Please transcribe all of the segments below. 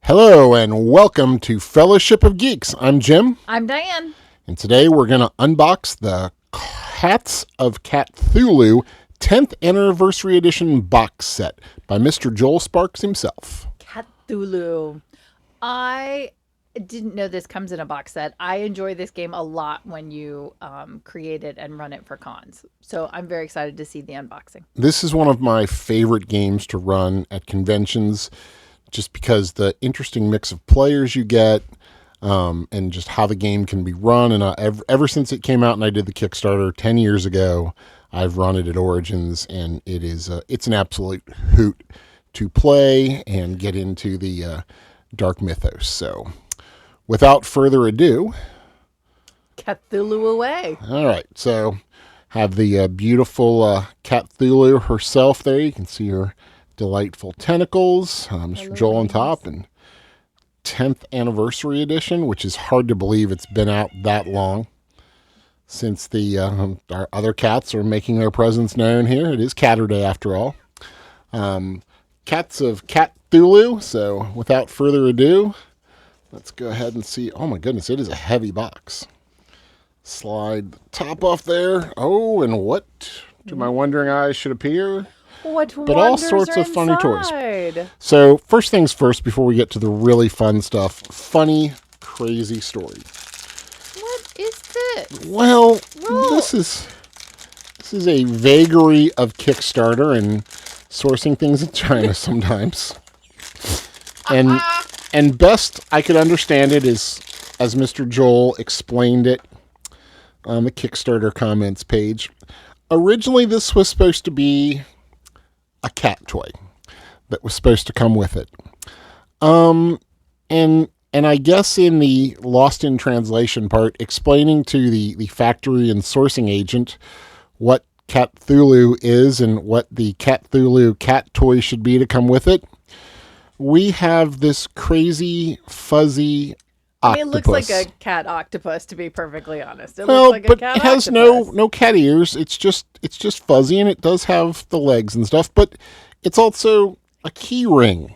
Hello and welcome to Fellowship of Geeks. I'm Jim, I'm Diane. and today we're going to unbox the Cats of Catthulhu 10th Anniversary Edition box set by Mr. Joel Sparks himself. Cthulhu. I didn't know this comes in a box set. I enjoy this game a lot when you create it and run it for cons. So I'm very excited to see the unboxing. This is one of my favorite games to run at conventions, just because the interesting mix of players you get, and just how the game can be run. And ever since it came out and I did the Kickstarter 10 years ago, I've run it at Origins, and it's an absolute hoot to play and get into the dark mythos. So without further ado, Cthulhu away. all right, so have the beautiful Catthulhu herself there. You can see her delightful tentacles. Mr. Joel on top, and 10th Anniversary Edition, which is hard to believe it's been out that long since our other cats are making their presence known here. It is Catterday after all. Cats of Catthulhu. So without further ado, let's go ahead and see. Oh my goodness, it is a heavy box. Slide the top off there. Oh, and what do my wondering eyes should appear? But all sorts of funny toys. So first things first, before we get to the really fun stuff, funny, crazy story. What is this? Well, this is a vagary of Kickstarter and sourcing things in China sometimes. And best I could understand it is, as Mr. Joel explained it on the Kickstarter comments page, originally this was supposed to be a cat toy that was supposed to come with it. And I guess in the lost in translation part, explaining to the factory and sourcing agent what Catthulhu is and what the Catthulhu cat toy should be to come with it, we have this crazy fuzzy octopus. It looks like a cat octopus, to be perfectly honest. It Well, looks like but a cat it has octopus. no cat ears. It's just fuzzy, and it does have the legs and stuff. But it's also a key ring,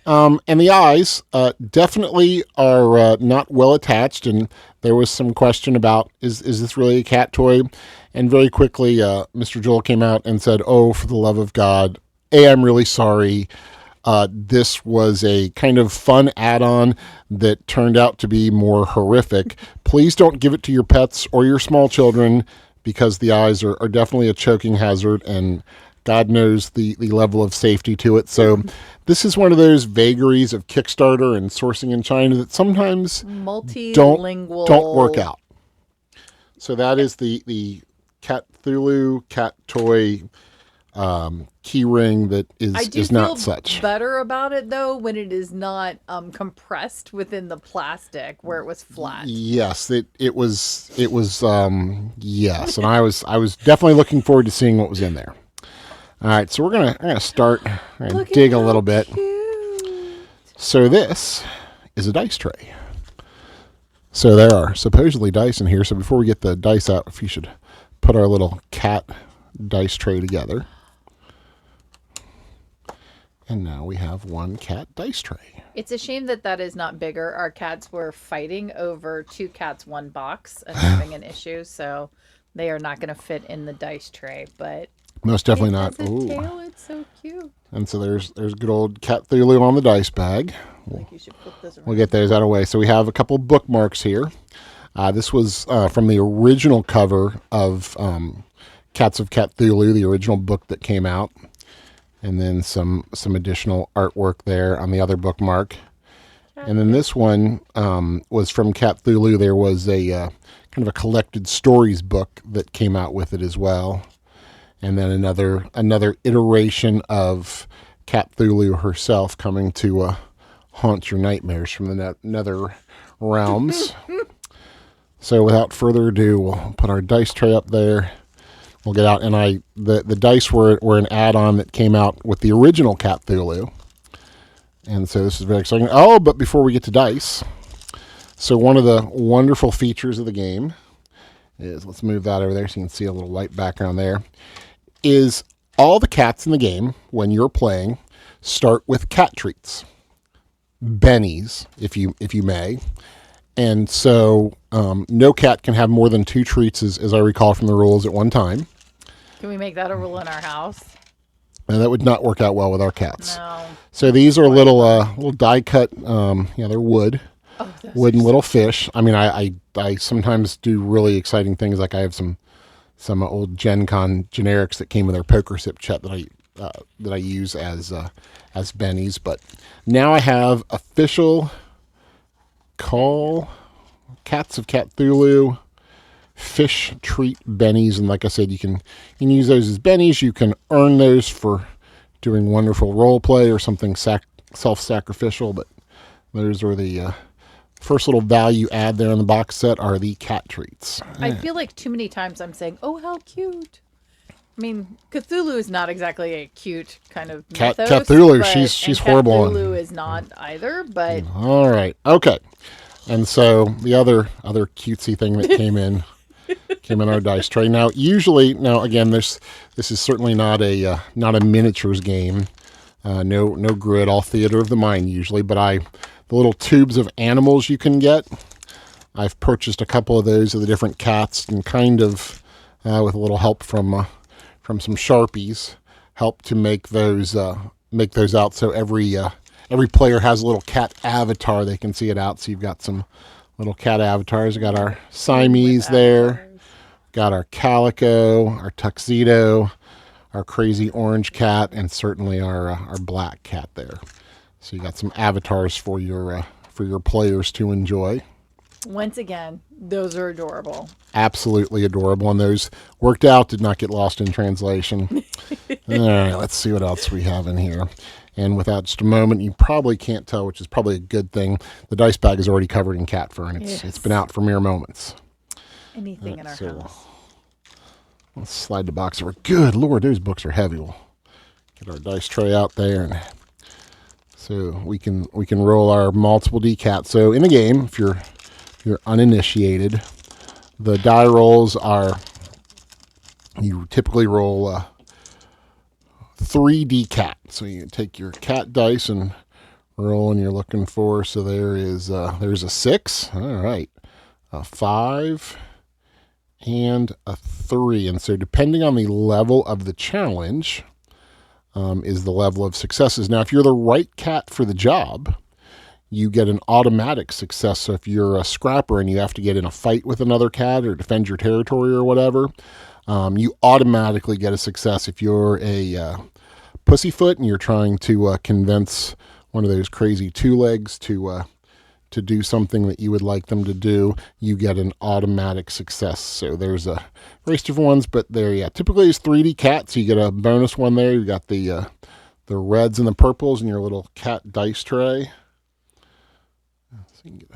and the eyes definitely are not well attached. And there was some question about is this really a cat toy? And very quickly, Mr. Joel came out and said, "Oh, for the love of God, I'm really sorry. This was a kind of fun add-on that turned out to be more horrific. Please don't give it to your pets or your small children, because the eyes are definitely a choking hazard, and God knows the level of safety to it." So this is one of those vagaries of Kickstarter and sourcing in China that sometimes Multilingual. don't work out. So that is the Catthulhu cat toy key ring that is not such. Better about it though when it is not compressed within the plastic where it was flat. Yes, it was yes, and I was definitely looking forward to seeing what was in there. All right, so I'm gonna start and dig a little bit. So this is a dice tray. So there are supposedly dice in here. So before we get the dice out, if you should put our little cat dice tray together. And now we have one cat dice tray. It's a shame that is not bigger. Our cats were fighting over 2 cats, 1 box and having an issue, so they are not going to fit in the dice tray. But most definitely not. It has a tail. It's so cute. And so there's good old Catthulhu on the dice bag. I think you should flip this around. We'll get those out of the way. So we have a couple bookmarks here. This was from the original cover of Cats of Catthulhu, the original book that came out. And then some additional artwork there on the other bookmark. And then this one was from Catthulhu. There was a kind of a collected stories book that came out with it as well. And then another iteration of Catthulhu herself coming to haunt your nightmares from the nether realms. So without further ado, we'll put our dice tray up there. We'll get out, and the dice were an add-on that came out with the original Catthulhu. And so this is very exciting. Oh, but before we get to dice, so one of the wonderful features of the game is, let's move that over there so you can see a little white background there, is all the cats in the game, when you're playing, start with cat treats. bennies, if you may. And so no cat can have more than 2 treats, as I recall from the rules, at one time. Can we make that a rule in our house? And that would not work out well with our cats. No. So these are little die cut. They're wood, Oh, wooden little fish. I mean, I sometimes do really exciting things. Like I have some old Gen Con generics that came with our poker sip set that I use as bennies. But now I have official call Cats of Catthulhu fish treat bennies, and like I said, you can use those as bennies. You can earn those for doing wonderful role play or something self-sacrificial. But those are the first little value add there in the box set are the cat treats. I feel like too many times I'm saying, "Oh, how cute." I mean, Cthulhu is not exactly a cute kind of mythos. Cthulhu, she's horrible. Cthulhu is not either, but all right, okay. And so the other cutesy thing that came in our dice tray. Now, again, this is certainly not a miniatures game. No grid, all theater of the mind usually. But the little tubes of animals you can get. I've purchased a couple of those of the different cats, and kind of with a little help from some Sharpies, help to make those out. So every player has a little cat avatar. They can see it out. So you've got some little cat avatars. We got our Siamese there. Got our Calico, our Tuxedo, our crazy orange cat, and certainly our black cat there. So you got some avatars for your players to enjoy. Once again, those are adorable. Absolutely adorable, and those worked out, did not get lost in translation. All right, let's see what else we have in here. And without just a moment, you probably can't tell, which is probably a good thing. The dice bag is already covered in cat fur, and it's been out for mere moments. Anything in our house. Let's slide the box over. Good Lord, those books are heavy. We'll get our dice tray out there, and so we can roll our multiple D cats. So in the game, if you're uninitiated, the die rolls are, you typically roll 3D cat. So you take your cat dice and roll, and you're looking for. So there's a 6. All right, a 5. And a 3. And so depending on the level of the challenge is the level of successes. Now, if you're the right cat for the job, you get an automatic success. So if you're a scrapper and you have to get in a fight with another cat or defend your territory or whatever, you automatically get a success. If you're a pussyfoot and you're trying to convince one of those crazy 2-legs to do something that you would like them to do, you get an automatic success. So there's a various different ones, but typically it's 3D cat, so you get a bonus one there. You got the reds and the purples in your little cat dice tray. So you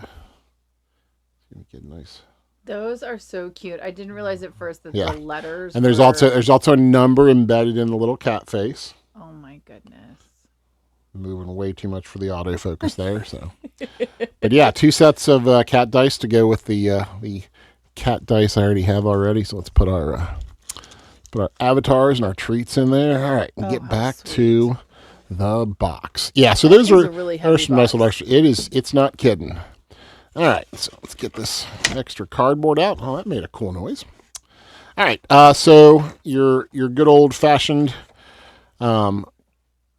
can get nice. Those are so cute. I didn't realize at first that the letters. And there's also a number embedded in the little cat face. Oh my goodness. Moving way too much for the autofocus there. So, but yeah, 2 sets of cat dice to go with the cat dice I already have already. So let's put our avatars and our treats in there. All right, and get back to the box. Yeah, so those are really heavy some nice little extra. It's not kidding. All right, so let's get this extra cardboard out. Oh, that made a cool noise. All right, so your good old fashioned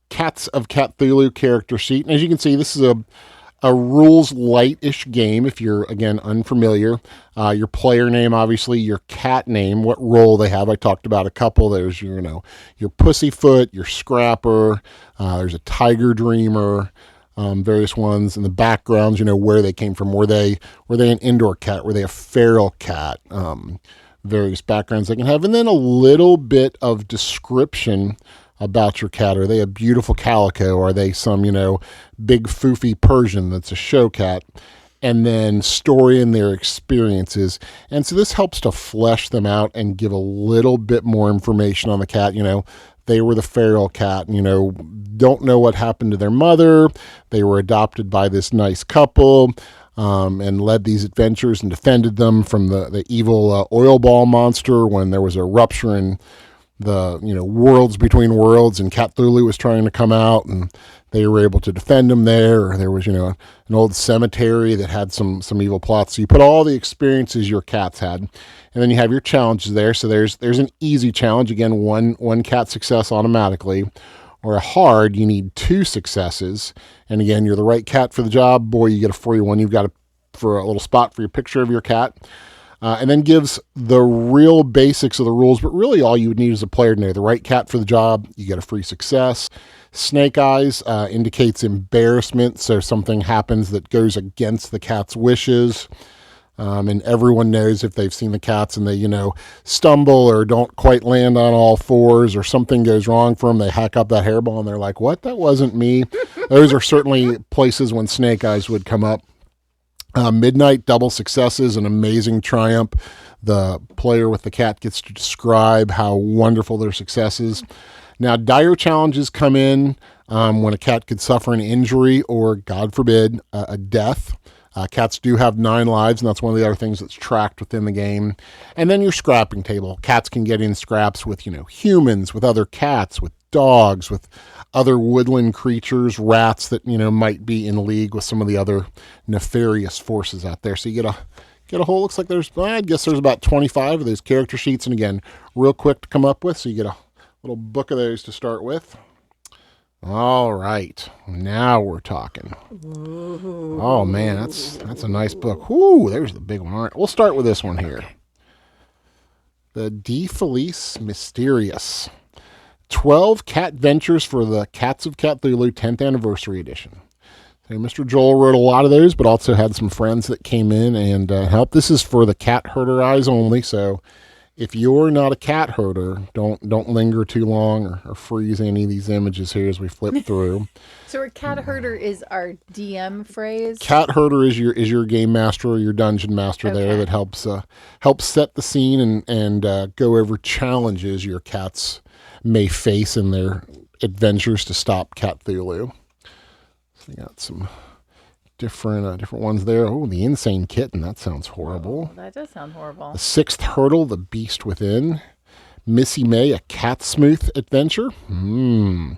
Cats of Catthulhu character sheet. And as you can see, this is a rules light-ish game if you're, again, unfamiliar. Your player name, obviously, your cat name, what role they have. I talked about a couple. There's, your pussyfoot, your scrapper, there's a tiger dreamer, various ones in the backgrounds, where they came from. Were they an indoor cat? Were they a feral cat? Various backgrounds they can have. And then a little bit of description about your cat. Are they a beautiful calico? Are they some, big foofy Persian that's a show cat? And then story and their experiences. And so this helps to flesh them out and give a little bit more information on the cat. They were the feral cat, don't know what happened to their mother. They were adopted by this nice couple and led these adventures and defended them from the evil oil ball monster when there was a rupture in the worlds between worlds, and Cthulhu was trying to come out, and they were able to defend them there, or there was, an old cemetery that had some evil plots. So you put all the experiences your cats had, and then you have your challenges there. So there's an easy challenge, again, one cat success automatically, or a hard, you need 2 successes, and again, you're the right cat for the job, boy, you get a free one. You've got for a little spot for your picture of your cat. And then gives the real basics of the rules, but really all you would need is a player to know the right cat for the job. You get a free success. Snake eyes indicates embarrassment, so something happens that goes against the cat's wishes. And everyone knows if they've seen the cats and they, stumble or don't quite land on all fours, or something goes wrong for them, they hack up that hairball and they're like, what? That wasn't me. Those are certainly places when snake eyes would come up. Midnight double successes, an amazing triumph. The player with the cat gets to describe how wonderful their success is. Now, dire challenges come in when a cat could suffer an injury or, God forbid, a death. Cats do have 9 lives, and that's one of the other things that's tracked within the game. And then your scrapping table. Cats can get in scraps with, humans, with other cats, with dogs, with other woodland creatures, rats that, might be in league with some of the other nefarious forces out there. So you get a whole, looks like I guess there's about 25 of those character sheets. And again, real quick to come up with. So you get a little book of those to start with. All right, now we're talking. Ooh. Oh man, that's a nice book. Ooh, there's the big one. All right, we'll start with this one here. Okay. The De Felice Mysterious. 12 cat ventures for the Cats of Catthulhu 10th Anniversary Edition. So Mr. Joel wrote a lot of those, but also had some friends that came in and helped. This is for the cat herder eyes only, so if you're not a cat herder, don't linger too long or freeze any of these images here as we flip through. So a cat herder is our DM phrase? Cat herder is your game master or your dungeon master there that helps set the scene and go over challenges your cats may face in their adventures to stop Catthulhu. So you got some different ones there. Oh, the Insane Kitten. That sounds horrible. Oh, that does sound horrible. The Sixth Hurdle, The Beast Within. Missy May, A Catsmouth Adventure. The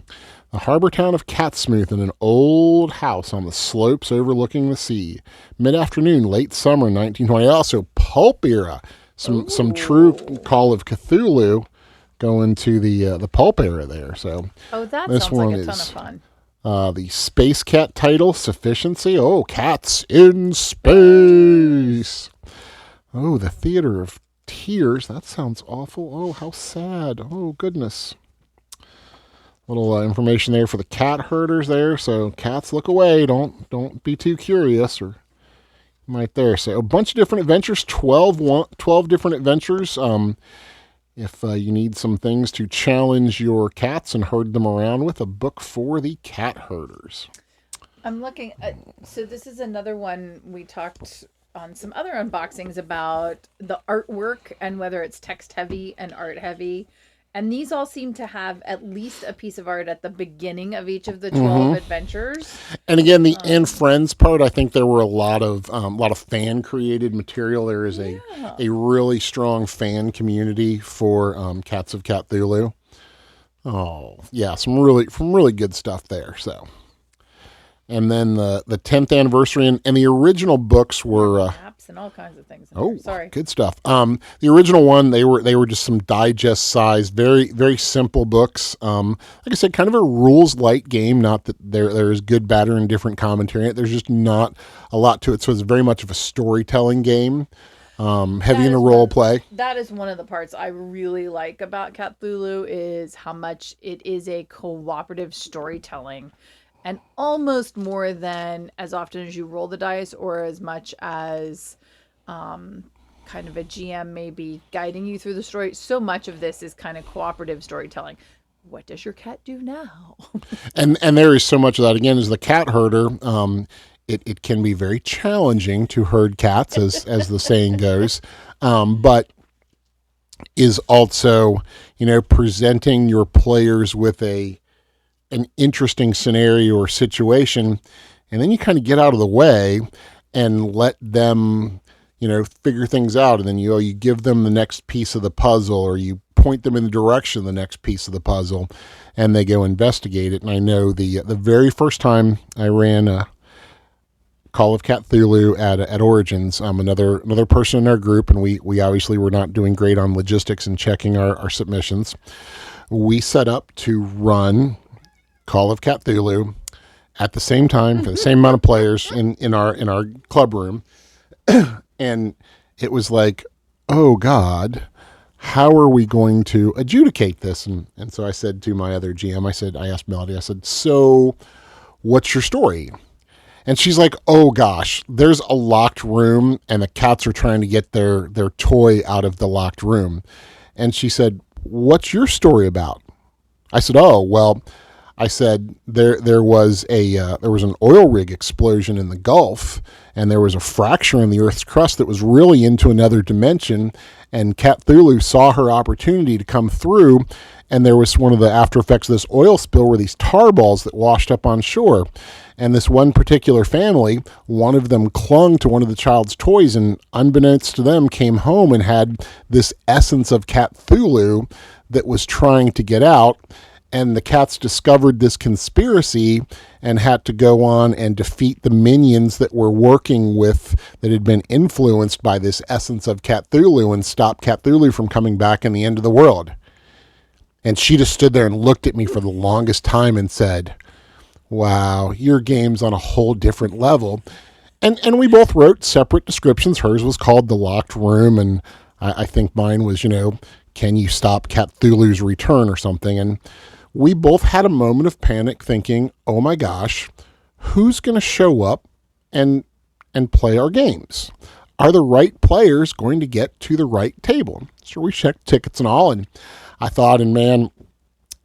harbor town of Catsmouth in an old house on the slopes overlooking the sea. Mid-afternoon, late summer 1920. Also, Pulp Era. Some true Call of Cthulhu going to the pulp era there. So that sounds like a ton of fun. The Space Cat title, Sufficiency. Oh, cats in space. Oh, the Theater of Tears. That sounds awful. Oh, how sad. Oh, goodness. Little information there for the cat herders there. So cats, look away. Don't be too curious, or you might there. So a bunch of different adventures. 12 different adventures. If you need some things to challenge your cats and herd them around with, a book for the cat herders. I'm looking at, so this is another one we talked on some other unboxings about the artwork and whether it's text heavy and art heavy. And these all seem to have at least a piece of art at the beginning of each of the 12 adventures. And again, the and friends part, I think there were a lot of fan created material. There is a really strong fan community for Cats of Catthulhu. Oh yeah, some really good stuff there. So, and then the 10th anniversary and the original books were apps and all kinds of things. Sorry, good stuff. The original one, they were just some digest sized, very very simple books. Like I said, kind of a rules light game. Not that there is good, bad, or indifferent commentary in it. There's just not a lot to it. So it's very much of a storytelling game. Heavy in the role play. That is one of the parts I really like about Catthulhu is how much it is a cooperative storytelling. And almost more than as often as you roll the dice or as much as kind of a GM maybe guiding you through the story. So much of this is kind of cooperative storytelling. What does your cat do now? and there is so much of that. Again, as the cat herder, it can be very challenging to herd cats, as the saying goes, but is also, presenting your players with an interesting scenario or situation, and then you kind of get out of the way and let them, figure things out, and then you give them the next piece of the puzzle, or you point them in the direction of the next piece of the puzzle, and they go investigate it. And I know the very first time I ran Call of Catthulhu at Origins, another person in our group, and we obviously were not doing great on logistics and checking our submissions. We set up to run Call of Catthulhu at the same time for the same amount of players in our club room, and it was like, oh God, how are we going to adjudicate this? And so I said to my other GM, I asked Melody, I said, so what's your story? And she's like, oh gosh, there's a locked room and the cats are trying to get their toy out of the locked room. And she said, what's your story about? I said, oh, well, I said there was an oil rig explosion in the Gulf, and there was a fracture in the Earth's crust that was really into another dimension, and Catthulhu saw her opportunity to come through, and there was one of the after effects of this oil spill were these tar balls that washed up on shore. And this one particular family, one of them clung to one of the child's toys, and unbeknownst to them, came home and had this essence of Catthulhu that was trying to get out. And the cats discovered this conspiracy and had to go on and defeat the minions that were working with, that had been influenced by this essence of Catthulhu, and stop Catthulhu from coming back in the end of the world. And she just stood there and looked at me for the longest time and said, wow, your game's on a whole different level. And we both wrote separate descriptions. Hers was called The Locked Room, and I think mine was, can you stop Catthulhu's return or something? And we both had a moment of panic thinking, oh my gosh, who's going to show up and play our games? Are the right players going to get to the right table? So we checked tickets and all, and I thought, and man,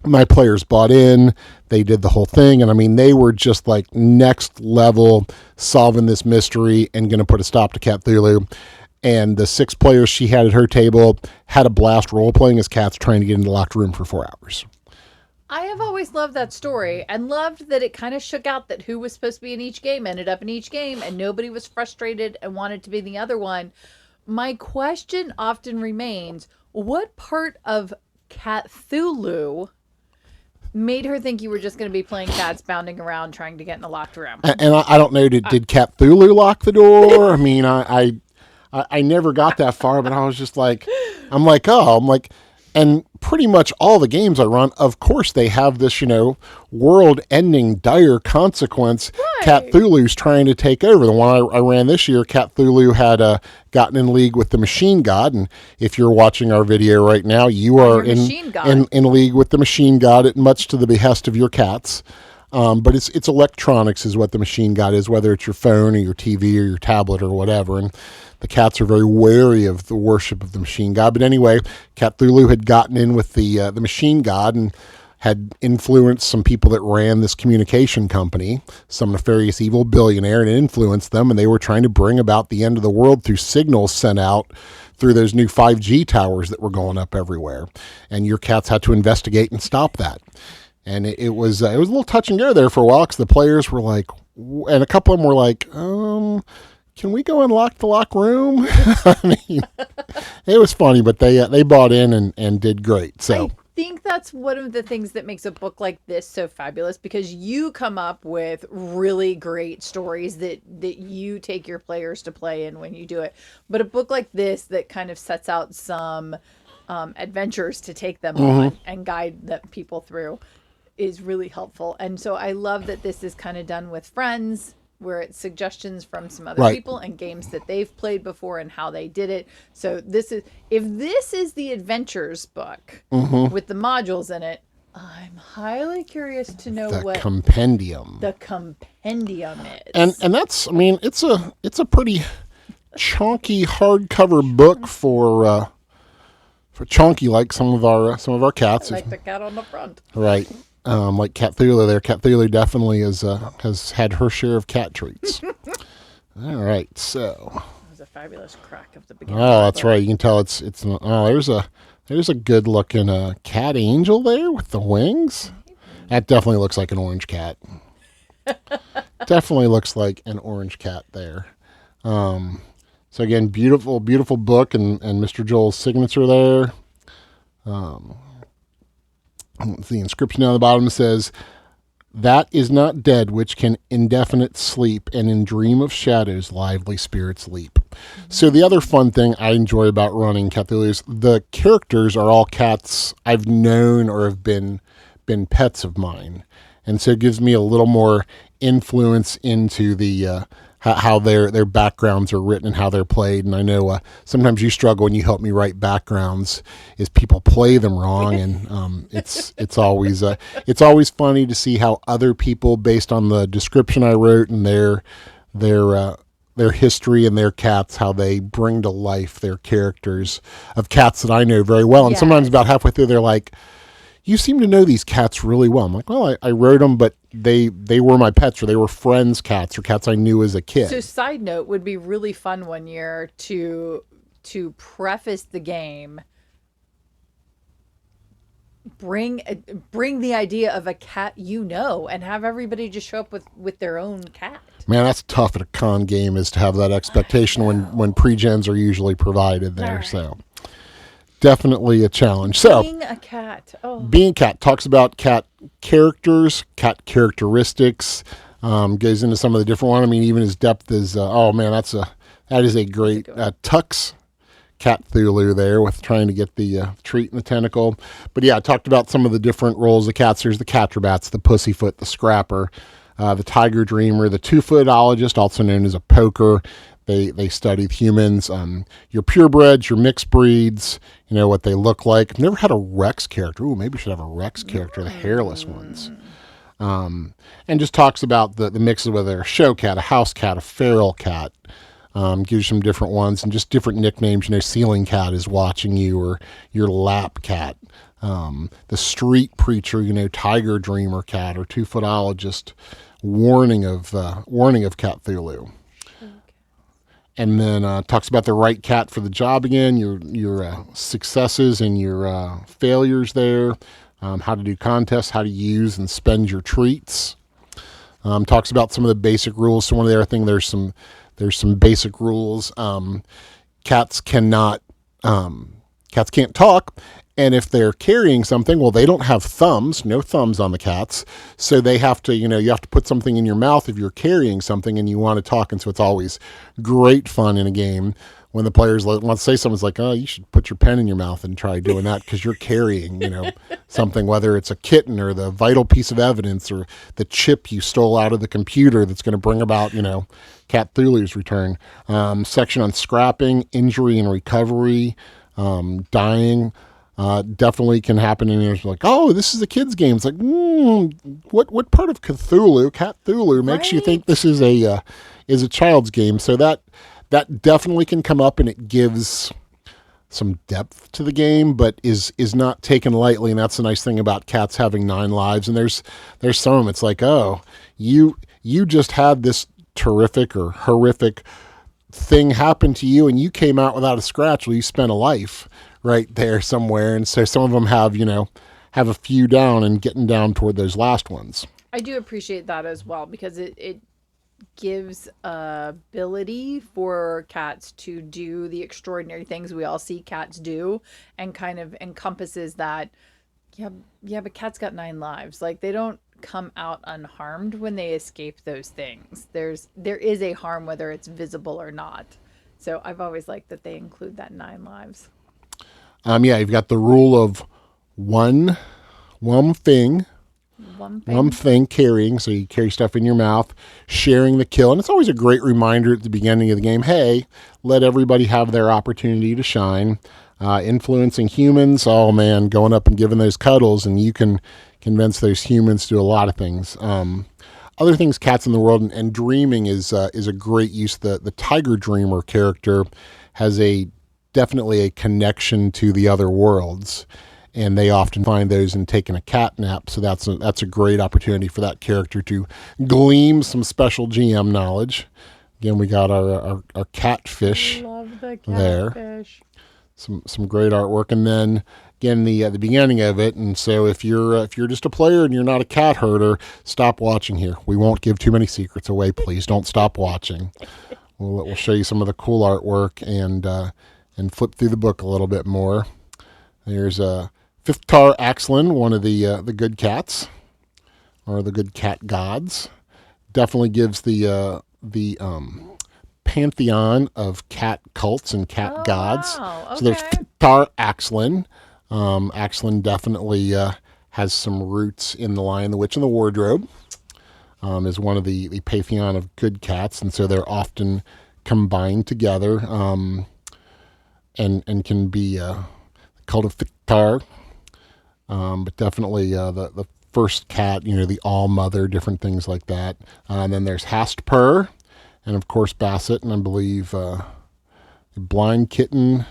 my players bought in. They did the whole thing. And I mean, they were just like next level solving this mystery and going to put a stop to Catthulhu. And the 6 players she had at her table had a blast role-playing as cats trying to get into the locked room for 4 hours. I have always loved that story and loved that it kind of shook out that who was supposed to be in each game ended up in each game, and nobody was frustrated and wanted to be the other one. My question often remains, what part of Catthulhu made her think you were just going to be playing cats bounding around trying to get in the locked room? And I don't know, did Catthulhu lock the door? I mean, I never got that far, but I was just like, and pretty much all the games I run, of course, they have this, world-ending dire consequence. Right. Catthulhu's trying to take over. The one I ran this year, Catthulhu had gotten in league with the Machine God, and if you're watching our video right now, you are in league with the Machine God, much to the behest of your cats. But it's electronics is what the Machine God is, whether it's your phone or your TV or your tablet or whatever. And the cats are very wary of the worship of the Machine God. But anyway, Catthulhu had gotten in with the Machine God and had influenced some people that ran this communication company, some nefarious evil billionaire, and influenced them. And they were trying to bring about the end of the world through signals sent out through those new 5G towers that were going up everywhere. And your cats had to investigate and stop that. And it was a little touch and go there for a while, because the players were like, and a couple of them were like, can we go and lock the lock room? I mean, it was funny, but they bought in and did great. So I think that's one of the things that makes a book like this so fabulous, because you come up with really great stories that you take your players to play in when you do it. But a book like this that kind of sets out some adventures to take them on and guide the people through is really helpful. And so I love that this is kind of done with friends, where it's suggestions from some other people and games that they've played before and how they did it. So if this is the adventures book with the modules in it, I'm highly curious to know what compendium. The compendium is. And that's, I mean, it's a pretty chunky hardcover book for chunky, like some of our cats. Like the cat on the front. Right. Like Catthulhu there. Catthulhu definitely has had her share of cat treats. All right, so. That was a fabulous crack of the beginning. Oh, that's right. You can tell it's there's a good looking cat angel there with the wings. That definitely looks like an orange cat. Definitely looks like an orange cat there. So again, beautiful, beautiful book, and Mr. Joel's signature there. Um, the inscription on the bottom says, "That is not dead which can indefinite sleep, and in dream of shadows lively spirits leap." So the other fun thing I enjoy about running Cthulhu is the characters are all cats I've known or have been pets of mine, and so it gives me a little more influence into the how their backgrounds are written and how they're played. And I know sometimes you struggle when you help me write backgrounds, is people play them wrong, and it's always funny to see how other people, based on the description I wrote and their history and their cats, how they bring to life their characters of cats that I know very well. And sometimes Yes. about halfway through, they're like, "You seem to know these cats really well." I'm like, "Well, I wrote them, but they were my pets, or they were friends' cats, or cats I knew as a So, kid." side note, would be really fun one year to preface the game, bring bring the idea of a cat you know, and have everybody just show up with their own cat. Man, that's tough at a con game, is to have that I expectation when know. pre-gens are usually provided All there. right. So definitely a challenge. So Being a cat. Oh, being cat talks about cat characters, cat characteristics. Goes into some of the different one. I mean, even as depth as oh man, that is a that's a great good one. Tux Catthulhu there, with trying to get the treat in the tentacle. But yeah, I talked about some of the different roles of cats. There's the catrabats, the pussyfoot, the scrapper, the tiger dreamer, the two-footologist, also known as a poker. They studied humans, your purebreds, your mixed breeds, you know what they look like. Never had a Rex character. Ooh, maybe we should have a Rex character, the hairless ones. Mm. And just talks about the mixes, whether they're a show cat, a house cat, a feral cat. Gives you some different ones and just different nicknames. You know, ceiling cat is watching you, or your lap cat. The street preacher, you know, tiger dreamer cat, or two-footologist, warning of Catthulhu. Okay. And then talks about the right cat for the job again, your successes and your failures there, how to do contests, how to use and spend your treats. Talks about some of the basic rules. So one of the other things, there's some basic rules. Cats cannot cats can't talk, and if they're carrying something, well, they don't have thumbs, no thumbs on the cats, so they have to, you have to put something in your mouth if you're carrying something and you want to talk. And so it's always great fun in a game when the players want to say something's like, "Oh, you should put your pen in your mouth and try doing that because you're carrying, something, whether it's a kitten or the vital piece of evidence or the chip you stole out of the computer that's going to bring about, Catthulhu's return." Section on scrapping, injury and recovery, dying. Definitely can happen. And it's like, "Oh, this is a kid's game." It's like, what part of Cthulhu makes you think Right. this is a child's game? So that definitely can come up, and it gives some depth to the game, but is not taken lightly. And that's the nice thing about cats having 9 lives. And there's some of them. It's like, "Oh, you just had this terrific or horrific thing happen to you, and you came out without a scratch. Well, you spent a life right there somewhere." And so some of them have a few down and getting down toward those last ones. I do appreciate that as well because it gives ability for cats to do the extraordinary things we all see cats do, and kind of encompasses that. Yeah, yeah, but cats got 9 lives. Like, they don't come out unharmed when they escape those things. There is a harm whether it's visible or not. So I've always liked that they include that 9 lives. Yeah, you've got the rule of one one thing One one thing. thing carrying, so you carry stuff in your mouth, sharing the kill. And it's always a great reminder at the beginning of the game, hey, let everybody have their opportunity to shine. Influencing humans, oh man, going up and giving those cuddles, and you can convince those humans to do a lot of things. Other things, cats in the world, and dreaming is a great use. The tiger dreamer character has definitely a connection to the other worlds, and they often find those in taking a cat nap. So that's a great opportunity for that character to glean some special GM knowledge. Again, we got our catfish Love the there. catfish. Some great artwork, and then again the beginning of it. And so if you're just a player and you're not a cat herder, stop watching here. We won't give too many secrets away. Please don't stop watching. We'll show you some of the cool artwork and flip through the book a little bit more. There's Fifth Tar Axlin, one of the good cats, or the good cat gods. Definitely gives the pantheon of cat cults and cat Oh, gods. wow. So there's Okay. Fifth Tar Axlin. Axlin definitely has some roots in The Lion, the Witch, and the Wardrobe. Is one of the pantheon of good cats, and so they're often combined together, and can be called a fictar. But definitely the first cat, the all mother, different things like that. And then there's Hastpur, and of course Bassett, and I believe the blind kitten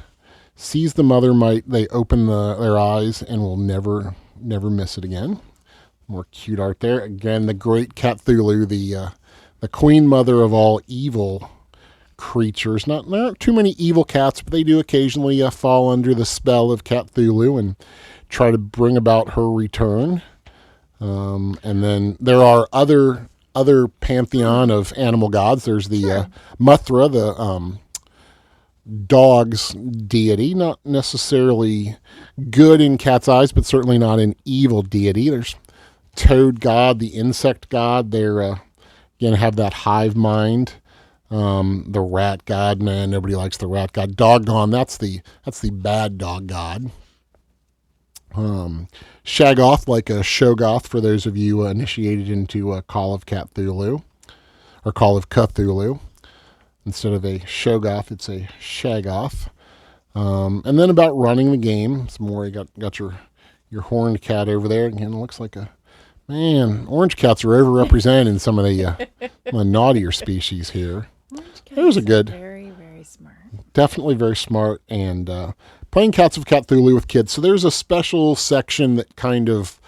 sees the mother, might they open their eyes and will never miss it again. More cute art there. Again, the great Catthulhu, the queen mother of all evil creatures. There aren't too many evil cats, but they do occasionally fall under the spell of Catthulhu and try to bring about her return. And then there are other pantheon of animal gods. There's the Muthra, the dog's deity, not necessarily good in cat's eyes, but certainly not an evil deity. There's toad god, the insect god. They're again have that hive mind. The rat god, man, nobody likes the rat god. Doggone, that's the bad dog god. Shaggoth, like a Shoggoth, for those of you initiated into Call of Catthulhu or Call of Cthulhu. Instead of a Shoggoth, it's a Shaggoth. And then about running the game, some more. You got your horned cat over there. Again, it looks like a man. Orange cats are overrepresented in some of the naughtier species here. Orange There's a cats are good, very, very smart. definitely very smart, and playing Cats of Catthulhu with kids. So there's a special section that kind of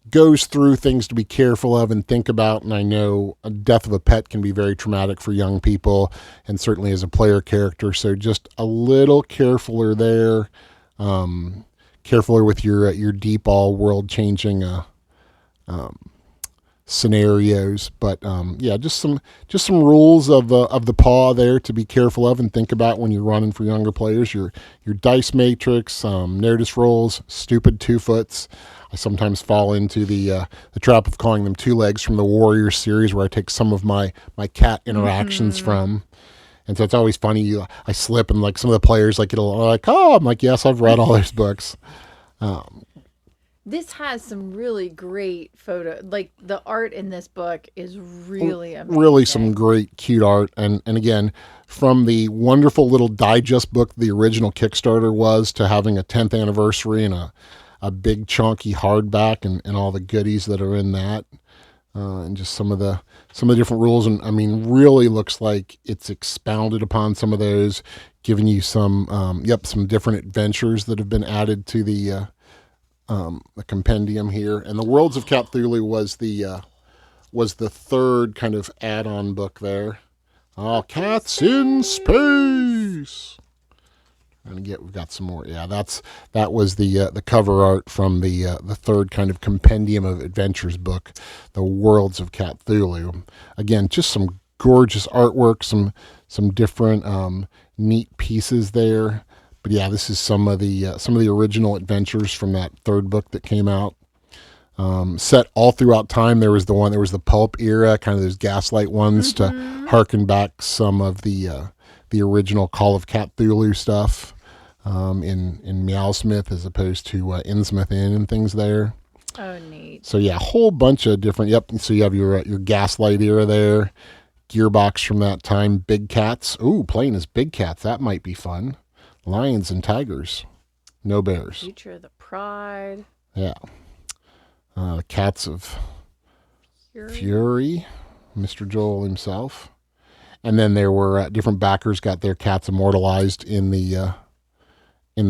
goes through things to be careful of and think about. And I know a death of a pet can be very traumatic for young people, and certainly as a player character. So just a little carefuler there, carefuler with your deep, all world changing scenarios. But yeah, just some rules of the paw there to be careful of and think about when you're running for younger players. Your dice matrix, notice rolls, stupid 2-foots. I sometimes fall into the trap of calling them 2-legs from the Warriors series, where I take some of my cat interactions from. And so it's always funny. I slip, and like some of the players like it'll like, oh, I'm like, yes, I've read all those books. This has some really great photo. Like the art in this book is really amazing. Really some great cute art, and again, from the wonderful little digest book the original Kickstarter was, to having a 10th anniversary and a big chunky hardback, and all the goodies that are in that, and just some of the different rules. And I mean, really looks like it's expounded upon some of those, giving you some some different adventures that have been added to the compendium here. And the Worlds of Catthulhu was the third kind of add-on book there. Oh, Cats in Space. And we've got some more. Yeah, that was the cover art from the third kind of compendium of adventures book, the Worlds of Catthulhu. Again, just some gorgeous artwork, some different neat pieces there. But yeah, this is some of the original adventures from that third book that came out. Set all throughout time. There was the pulp era, kind of those gaslight ones, to harken back some of the original Call of Catthulhu stuff, in Meowsmith as opposed to Innsmouth Inn and things there. Oh, neat. So yeah, a whole bunch of different. Yep. So you have your gaslight era there, Gearbox from that time, Big Cats. Ooh, playing as Big Cats, that might be fun. Lions and tigers, no bears. Future of the Pride. Yeah. The Cats of Fury, Mr. Joel himself. And then there were different backers got their cats immortalized in the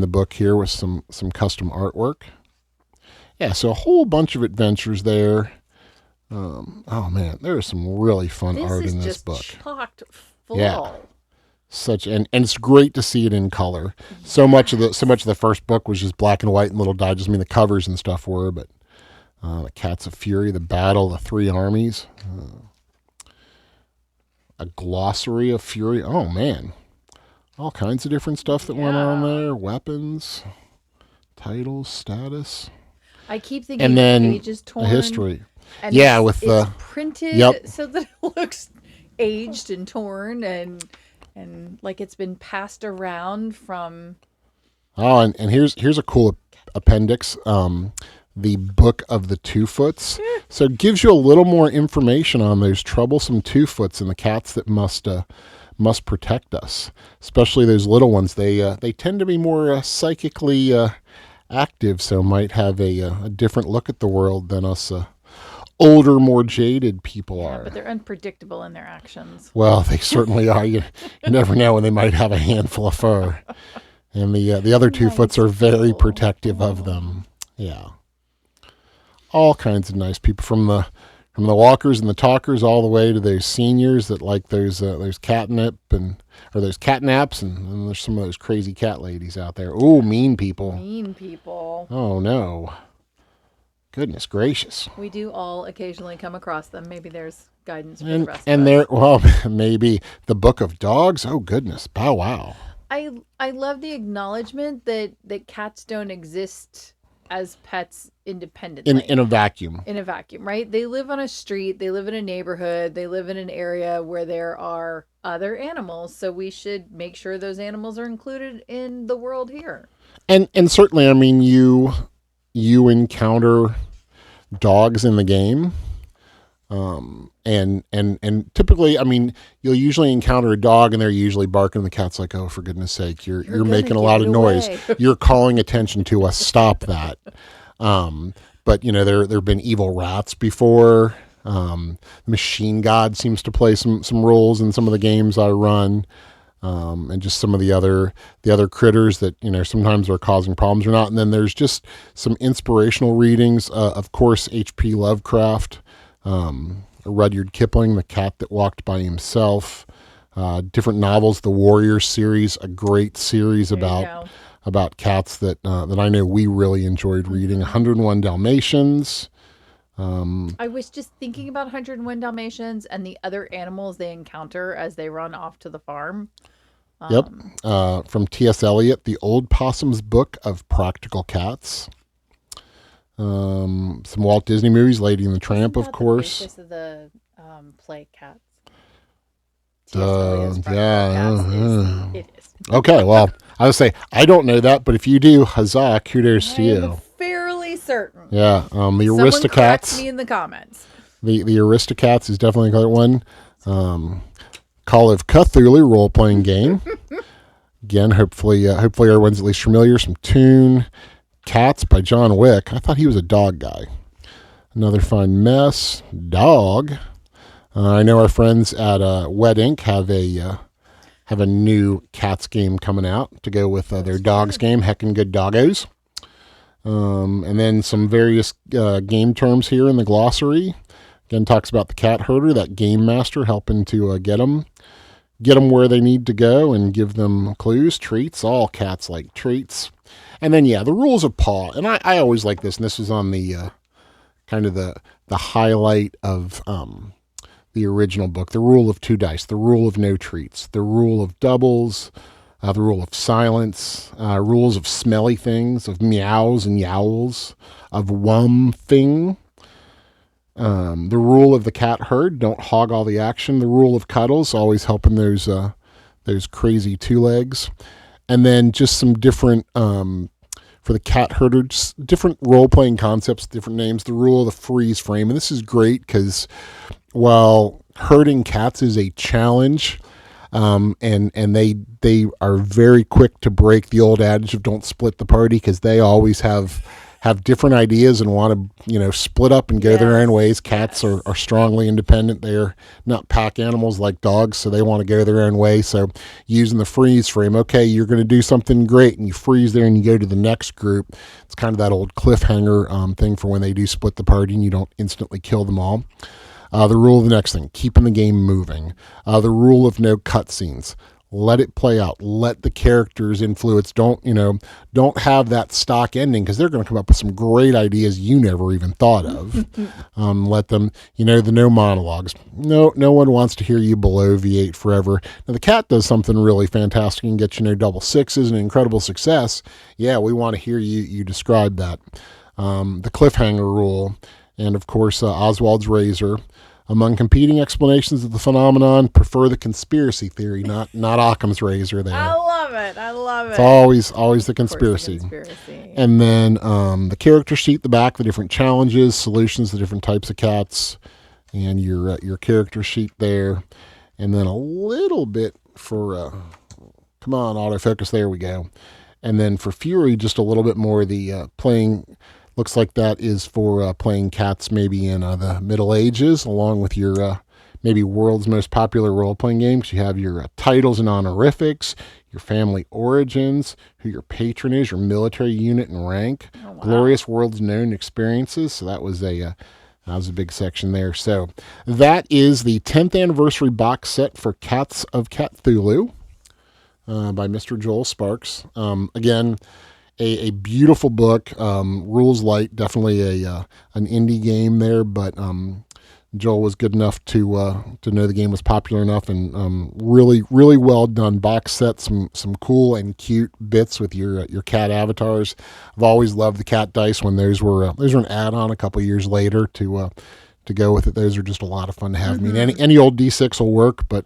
book here with some custom artwork. Yeah, so a whole bunch of adventures there. Oh man, there is some really fun art in this book. This is just chocked full. Yeah. And it's great to see it in color. So much of the first book was just black and white and little digest. I mean, the covers and stuff were, but the Cats of Fury, the Battle, the Three Armies, a glossary of Fury. Oh man, all kinds of different stuff that went on there. Weapons, Yeah. Titles, status, I keep and thinking the then page is a torn history. and Yeah, it's with it's the yep. printed so that it looks aged and torn and like it's been passed around from Oh, and here's a cool appendix. The Book of the Two Foots. So it gives you a little more information on those troublesome two foots and the cats that must protect us, especially those little ones. They tend to be more psychically active, so might have a different look at the world than us older, more jaded people yeah, but are. they're unpredictable in their actions. Well, they certainly are. You never know when they might have a handful of fur, and the other two foots Nice are very people. protective of Oh. them. Yeah, all kinds of nice people from the walkers and the talkers all the way to those seniors that like those catnip and or those catnaps and there's some of those crazy cat ladies out there. Ooh, mean people. Mean people. Oh no. Goodness gracious. We do all occasionally come across them. Maybe there's guidance for the And rest of and us. there well maybe the book of dogs. Oh goodness. Bow wow. I love the acknowledgement that cats don't exist as pets independently. In a vacuum. In a vacuum, right? They live on a street, they live in a neighborhood, they live in an area where there are other animals, so we should make sure those animals are included in the world here. And certainly I mean you encounter dogs in the game. And typically, I mean, you'll usually encounter a dog and they're usually barking. The cat's like, "Oh, for goodness sake, you're You're gonna making a give lot it of noise. away." You're calling attention to us. Stop that." But you know, there've been evil rats before. Machine God seems to play some roles in some of the games I run. And just some of the other critters that you know sometimes are causing problems or not. And then there's just some inspirational readings. Of course, H.P. Lovecraft, Rudyard Kipling, The Cat That Walked by Himself. Different novels, the Warrior series, a great series There you about go. cats that that I know we really enjoyed reading. 101 Dalmatians. I was just thinking about 101 Dalmatians and the other animals they encounter as they run off to the farm. Yep. From T.S. Eliot, The Old Possum's Book of Practical Cats. Some Walt Disney movies, Lady and the Tramp, Isn't of that course. the basis of the play Cats? T.S. Eliot's Practical Yeah. Cats is it is. Okay, well, I would say I don't know that, but if you do, huzzah, kudos to I am you. fairly certain. Yeah, the Someone correct Aristocats. me in the comments. The Aristocats is definitely another one. Call of Cthulhu role playing game. Again, hopefully everyone's at least familiar. Some Toon. Cats by John Wick. I thought he was a dog guy. Another fine mess. Dog. I know our friends at Wet Ink have a new Cats game coming out to go with their Dogs game. Heckin' good doggos. And then some various game terms here in the glossary. Again, talks about the cat herder, that game master helping to get them where they need to go and give them clues, treats. All cats like treats. And then, yeah, the rules of paw. And I always like this, and this is on the kind of the highlight of the original book. The rule of two dice, the rule of no treats, the rule of doubles, the rule of silence, rules of smelly things, of meows and yowls, of wum thing. The rule of the cat herd, don't hog all the action. The rule of cuddles, always helping those crazy two legs. And then just some different, for the cat herder, just different role-playing concepts, different names. The rule of the freeze frame. And this is great because while herding cats is a challenge, and they are very quick to break the old adage of don't split the party because they always have different ideas and want to split up and go their own ways. Cats are strongly independent. They're not pack animals like dogs, so they want to go their own way. So using the freeze frame, okay, you're going to do something great and you freeze there and you go to the next group. It's kind of that old cliffhanger thing for when they do split the party and you don't instantly kill them all. The rule of the next thing, keeping the game moving. The rule of no cutscenes. Let it play out. Let the characters influence. Don't have that stock ending, because they're going to come up with some great ideas you never even thought of. Let them, the no monologues. No one wants to hear you below V8 forever. Now the cat does something really fantastic and gets double sixes and incredible success. Yeah, we want to hear you describe that. The cliffhanger rule, and of course Oswald's razor. Among competing explanations of the phenomenon, prefer the conspiracy theory, not Occam's razor there. I love it. I love it. It's always the conspiracy. And then the character sheet, the back, the different challenges, solutions, the different types of cats, and your character sheet there. And then a little bit for, come on, autofocus, there we go. And then for Fury, just a little bit more the playing. Looks like that is for playing cats maybe in the Middle Ages, along with your maybe world's most popular role-playing games. You have your titles and honorifics, your family origins, who your patron is, your military unit and rank, Oh, wow. glorious world's known experiences. So that was a big section there. So that is the 10th anniversary box set for Cats of Catthulhu by Mr. Joel Sparks. Again, a beautiful book. Rules light, definitely an indie game there, but Joel was good enough to know the game was popular enough, and really well done box set. Some cool and cute bits with your cat avatars. I've always loved the cat dice when those were an add-on a couple years later to go with it. Those are just a lot of fun to have. I mean, any old D6 will work, but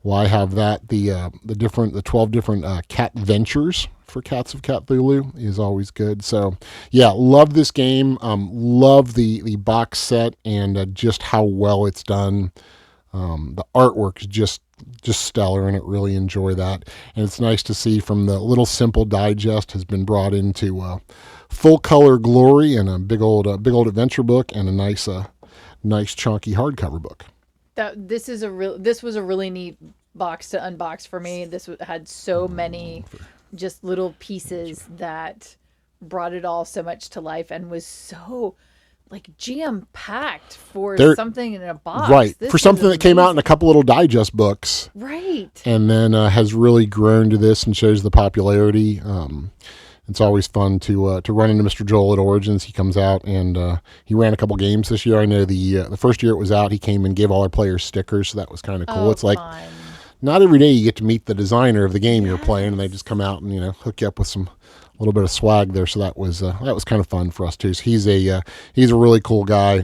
why have that? The 12 different cat ventures for Cats of Catthulhu is always good. So yeah, love this game. Love the box set and just how well it's done. The artwork is just stellar in it. Really enjoy that, and it's nice to see from the little simple digest has been brought into full color glory and a big old adventure book and a nice chunky hardcover book. This was a really neat box to unbox for me. This had so many just little pieces that brought it all so much to life and was so like jam packed for something in a box. Right. For something that came out in a couple little digest books. Right. And then has really grown to this and shows the popularity. It's always fun to run into Mr. Joel at Origins. He comes out and he ran a couple games this year. I know the first year it was out, he came and gave all our players stickers, so that was kind of cool. It's like not every day you get to meet the designer of the game you're playing, and they just come out and hook you up with a little bit of swag there. So that was kind of fun for us too. So he's a really cool guy.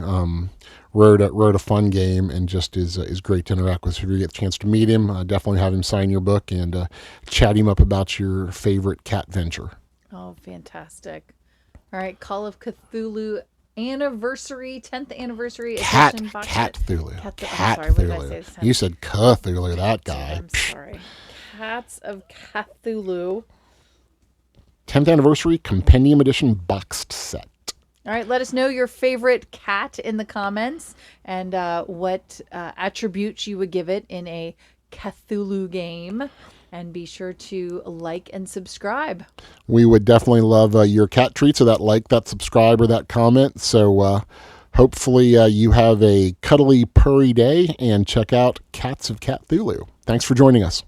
Wrote a fun game and just is great to interact with. So if you get the chance to meet him, definitely have him sign your book and chat him up about your favorite cat venture. Oh, fantastic. All right, Call of Cthulhu anniversary, 10th anniversary edition box set. Catthulhu. You said Cthulhu, that guy. I'm sorry. Cats of Catthulhu. 10th anniversary compendium edition boxed set. All right, let us know your favorite cat in the comments and what attributes you would give it in a Cthulhu game. And be sure to like and subscribe. We would definitely love your cat treats, so that like, that subscribe, or that comment. So hopefully you have a cuddly, purry day and check out Cats of Catthulhu. Thanks for joining us.